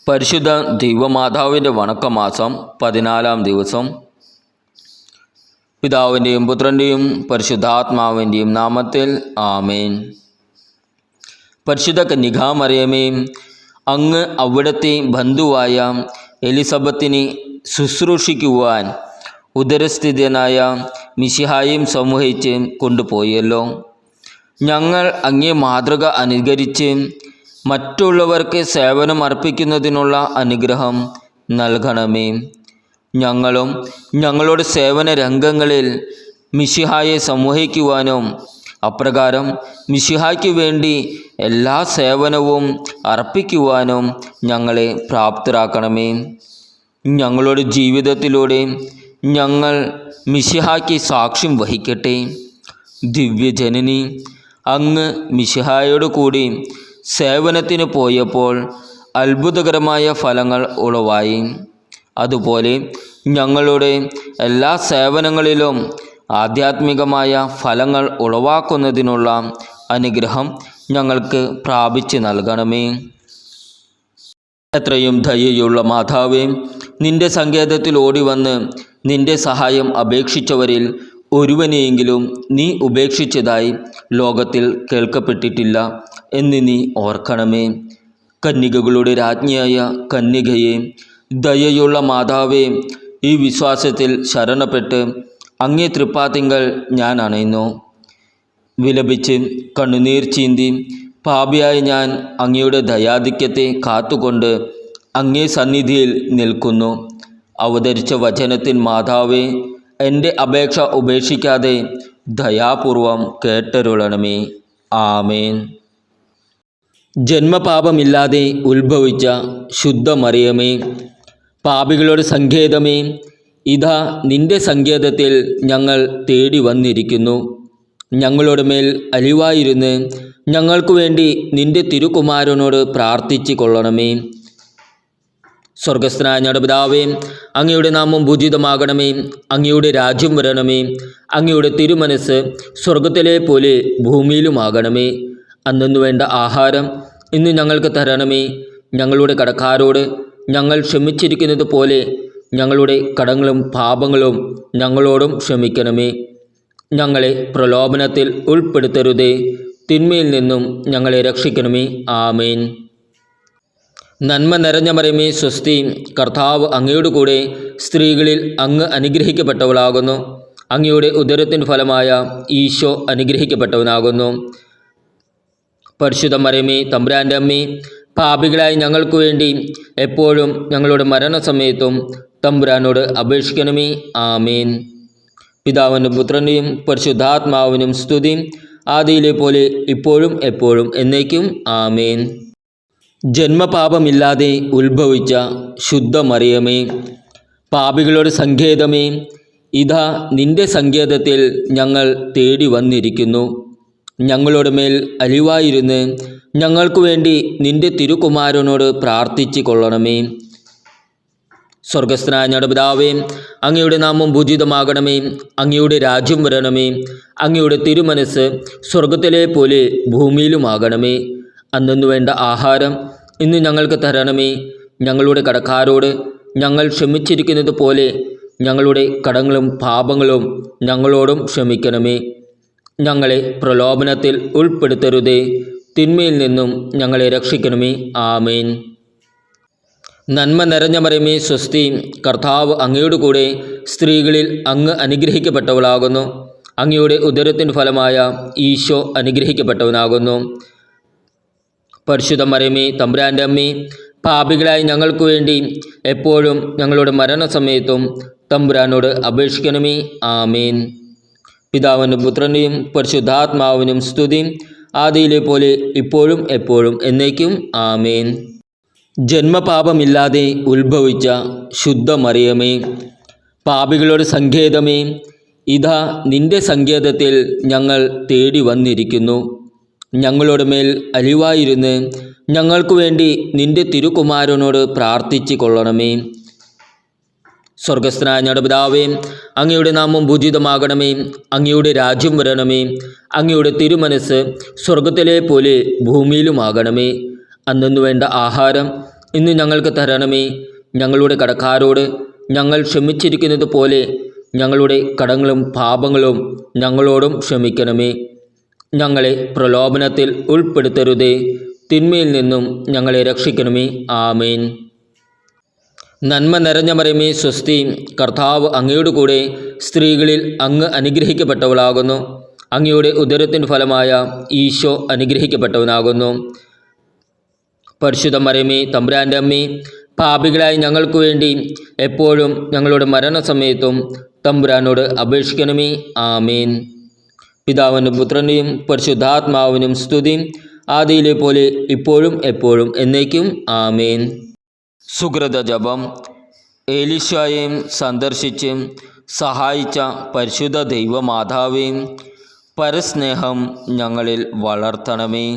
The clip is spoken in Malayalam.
പരിശുദ്ധ ദൈവമാതാവിൻ്റെ വണക്കമാസം 14-ാം ദിവസം. പിതാവിൻ്റെയും പുത്രൻ്റെയും പരിശുദ്ധാത്മാവിൻ്റെയും നാമത്തിൽ ആമേൻ. പരിശുദ്ധ കന്യകാമറിയമേ, അങ്ങ് അവിടുത്തെ ബന്ധുവായ എലിസബത്തിനെ ശുശ്രൂഷിക്കുവാൻ ഉദരസ്ഥിതനായ മിശിഹായും സമൂഹിച്ച് കൊണ്ടുപോയല്ലോ. ഞങ്ങൾ അങ്ങേ മാതൃക അനുകരിച്ച് മറ്റുള്ളവർക്ക് സേവനം അർപ്പിക്കുന്നതിനുള്ള അനുഗ്രഹം നൽകണമേ. ഞങ്ങളും ഞങ്ങളുടെ സേവന രംഗങ്ങളിൽ മിശിഹായെ സമൂഹിക്കുവാനും അപ്രകാരം മിശിഹായ്ക്ക് വേണ്ടി എല്ലാ സേവനവും അർപ്പിക്കുവാനും ഞങ്ങളെ പ്രാപ്തരാക്കണമേ. ഞങ്ങളുടെ ജീവിതത്തിലൂടെ ഞങ്ങൾ മിശിഹായ്ക്ക് സാക്ഷ്യം വഹിക്കട്ടെ. ദിവ്യജനനി, അങ്ങ് മിശിഹായോട് കൂടി സേവനത്തിന് പോയപ്പോൾ അത്ഭുതകരമായ ഫലങ്ങൾ ഉളവായി. അതുപോലെ ഞങ്ങളുടെ എല്ലാ സേവനങ്ങളിലും ആധ്യാത്മികമായ ഫലങ്ങൾ ഉളവാക്കുന്നതിനുള്ള അനുഗ്രഹം ഞങ്ങൾക്ക് പ്രാപിച്ചു നൽകണമേ. എത്രയും ദയയുള്ള മാതാവേ, നിന്റെ സങ്കേതത്തിൽ ഓടിവന്ന് നിന്റെ സഹായം അപേക്ഷിച്ചവരിൽ ഒരുവനെയെങ്കിലും നീ ഉപേക്ഷിച്ചതായി ലോകത്തിൽ കേൾക്കപ്പെട്ടിട്ടില്ല എന്ന് നീ ഓർക്കണമേ. കന്യകകളുടെ രാജ്ഞിയായ കന്യകയെ, ദയയുള്ള മാതാവേ, ഈ വിശ്വാസത്തിൽ ശരണപ്പെട്ട് അങ്ങേ തൃപ്പാത്തിങ്കൽ ഞാൻ അണയുന്നു. വിലപിച്ച് കണ്ണുനീർ ചീന്തി പാപിയായ ഞാൻ അങ്ങയുടെ ദയാധിക്യത്തെ കാത്തുകൊണ്ട് അങ്ങേ സന്നിധിയിൽ നിൽക്കുന്നു. അവതരിച്ച വചനത്തിൻ മാതാവേ, എൻ്റെ അപേക്ഷ ഉപേക്ഷിക്കാതെ ദയാപൂർവം കേട്ടരുളണമേ. ആമേൻ. ജന്മപാപമില്ലാതെ ഉത്ഭവിച്ച ശുദ്ധ മറിയമേ, പാപികളുടെ സങ്കേതമേ, ഇതാ നിന്റെ സങ്കേതത്തിൽ ഞങ്ങൾ തേടി വന്നിരിക്കുന്നു. ഞങ്ങളുടെ മേൽ അലിവായിരുന്ന് ഞങ്ങൾക്കു വേണ്ടി നിന്റെ തിരുകുമാരനോട് പ്രാർത്ഥിച്ചു കൊള്ളണമേ. സ്വർഗസ്ഥനായ ഞങ്ങളുടെ പിതാവേ, അങ്ങയുടെ നാമം പൂജിതമാകണമേ. അങ്ങയുടെ രാജ്യം വരണമേ. അങ്ങയുടെ തിരുമനസ് സ്വർഗത്തിലെ പോലെ ഭൂമിയിലുമാകണമേ. അന്നു വേണ്ട ആഹാരം ഇന്ന് ഞങ്ങൾക്ക് തരണമേ. ഞങ്ങളുടെ കടക്കാരോട് ഞങ്ങൾ ക്ഷമിച്ചിരിക്കുന്നത് പോലെ ഞങ്ങളുടെ കടങ്ങളും പാപങ്ങളും ഞങ്ങളോടും ക്ഷമിക്കണമേ. ഞങ്ങളെ പ്രലോഭനത്തിൽ ഉൾപ്പെടുത്തരുതേ, തിന്മയിൽ നിന്നും ഞങ്ങളെ രക്ഷിക്കണമേ. ആമേൻ. നന്മ നിറഞ്ഞ മറിയമേ, സ്വസ്തി, കർത്താവ് അങ്ങയുടെ കൂടെ സ്ത്രീകളിൽ അങ്ങ് അനുഗ്രഹിക്കപ്പെട്ടവളാകുന്നു. അങ്ങയുടെ ഉദരത്തിൻ ഫലമായ ഈശോ അനുഗ്രഹിക്കപ്പെട്ടവനാകുന്നു. പരിശുദ്ധ മറിയമേ, തമ്പുരാൻ്റെ അമ്മേ, പാപികളായി ഞങ്ങൾക്ക് വേണ്ടി എപ്പോഴും ഞങ്ങളുടെ മരണസമയത്തും തമ്പുരാനോട് അപേക്ഷിക്കണമേ. ആമേൻ. പിതാവിനും പുത്രൻ്റെയും പരിശുദ്ധാത്മാവിനും സ്തുതി, ആദിയിലെ പോലെ ഇപ്പോഴും എപ്പോഴും എന്നേക്കും. ആമേൻ. ജന്മപാപമില്ലാതെ ഉത്ഭവിച്ച ശുദ്ധ മറിയമേ, പാപികളുടെ സങ്കേതമേ, ഇതാ നിന്റെ സങ്കേതത്തിൽ ഞങ്ങൾ തേടി വന്നിരിക്കുന്നു. ഞങ്ങളുടെ മേൽ അലിവായിരുന്ന് ഞങ്ങൾക്കു വേണ്ടി നിന്റെ തിരുകുമാരനോട് പ്രാർത്ഥിച്ചു കൊള്ളണമേ. സ്വർഗസ്ഥനായ ഞങ്ങളുടെ പിതാവേ, അങ്ങയുടെ നാമം പൂജിതമാകണമേ. അങ്ങയുടെ രാജ്യം വരണമേ. അങ്ങയുടെ തിരുമനസ് സ്വർഗത്തിലെ പോലെ ഭൂമിയിലുമാകണമേ. അന്നു വേണ്ട ആഹാരം ഇന്ന് ഞങ്ങൾക്ക് തരണമേ. ഞങ്ങളുടെ കടക്കാരോട് ഞങ്ങൾ ക്ഷമിച്ചിരിക്കുന്നത് പോലെ ഞങ്ങളുടെ കടങ്ങളും പാപങ്ങളും ഞങ്ങളോടും ക്ഷമിക്കണമേ. ഞങ്ങളെ പ്രലോഭനത്തിൽ ഉൾപ്പെടുത്തരുതേ, തിന്മയിൽ നിന്നും ഞങ്ങളെ രക്ഷിക്കണമേ. ആമേൻ. നന്മ നിറഞ്ഞ മറിയമേ, സ്വസ്തി, കർത്താവ് അങ്ങയുടെ കൂടെ സ്ത്രീകളിൽ അങ്ങ് അനുഗ്രഹിക്കപ്പെട്ടവളാകുന്നു. അങ്ങയുടെ ഉദരത്തിൻ ഫലമായ ഈശോ അനുഗ്രഹിക്കപ്പെട്ടവനാകുന്നു. പരിശുദ്ധ മറിയമേ, തമ്പുരാൻ്റെ അമ്മേ, പാപികളായി ഞങ്ങൾക്ക് വേണ്ടി എപ്പോഴും ഞങ്ങളുടെ മരണസമയത്തും തമ്പുരാനോട് അപേക്ഷിക്കണമേ. ആമേൻ. പിതാവിനും പുത്രൻ്റെയും പരിശുദ്ധാത്മാവിനും സ്തുതി, ആദിയിലെ പോലെ ഇപ്പോഴും എപ്പോഴും എന്നേക്കും. ആമേൻ. ജന്മപാപമില്ലാതെ ഉത്ഭവിച്ച ശുദ്ധ മറിയമേ, പാപികളുടെ സങ്കേതമേ, ഇതാ നിന്റെ സങ്കേതത്തിൽ ഞങ്ങൾ തേടി വന്നിരിക്കുന്നു. ഞങ്ങളുടെ മേൽ അലിവായിരുന്ന് ഞങ്ങൾക്കു വേണ്ടി നിന്റെ തിരുകുമാരനോട് പ്രാർത്ഥിച്ചു കൊള്ളണമേ. സ്വർഗസ്ഥനായ ഞങ്ങളുടെ പിതാവേ, അങ്ങയുടെ നാമം പൂജിതമാകണമേ. അങ്ങയുടെ രാജ്യം വരണമേ. അങ്ങയുടെ തിരുമനസ് സ്വർഗത്തിലെ പോലെ ഭൂമിയിലുമാകണമേ. അന്നു വേണ്ട ആഹാരം ഇന്ന് ഞങ്ങൾക്ക് തരണമേ. ഞങ്ങളുടെ കടക്കാരോട് ഞങ്ങൾ ക്ഷമിച്ചിരിക്കുന്നത് പോലെ ഞങ്ങളുടെ കടങ്ങളും പാപങ്ങളും ഞങ്ങളോടും ക്ഷമിക്കണമേ. ഞങ്ങളെ പ്രലോഭനത്തിൽ ഉൾപ്പെടുത്തരുതേ, തിന്മയിൽ നിന്നും ഞങ്ങളെ രക്ഷിക്കണമേ. ആമേൻ. നന്മ നിറഞ്ഞ മറിയമേ സ്വസ്തി, കർത്താവ് അങ്ങയുടെ കൂടെ സ്ത്രീകളിൽ അങ്ങ് അനുഗ്രഹിക്കപ്പെട്ടവളാകുന്നു. അങ്ങയുടെ ഉദരത്തിൻ ഫലമായ ഈശോ അനുഗ്രഹിക്കപ്പെട്ടവനാകുന്നു. പരിശുദ്ധ മറിയമേ തമ്പുരാൻ്റെ അമ്മേ, പാപികളായി ഞങ്ങൾക്ക് വേണ്ടി എപ്പോഴും ഞങ്ങളുടെ മരണസമയത്തും തമ്പുരാനോട് അപേക്ഷിക്കണമേ. ആമേൻ. പിതാവിനും പുത്രനെയും പരിശുദ്ധാത്മാവിനും സ്തുതി, ആദിയിലെ പോലെ ഇപ്പോഴും എപ്പോഴും എന്നേക്കും. ആമേൻ. സുകൃത ജപം. എലീശയെ സന്ദർശിച്ച് സഹായിച്ച പരിശുദ്ധ ദൈവമാതാവേ, പരസ്നേഹം ഞങ്ങളിൽ വളർത്തണമേ.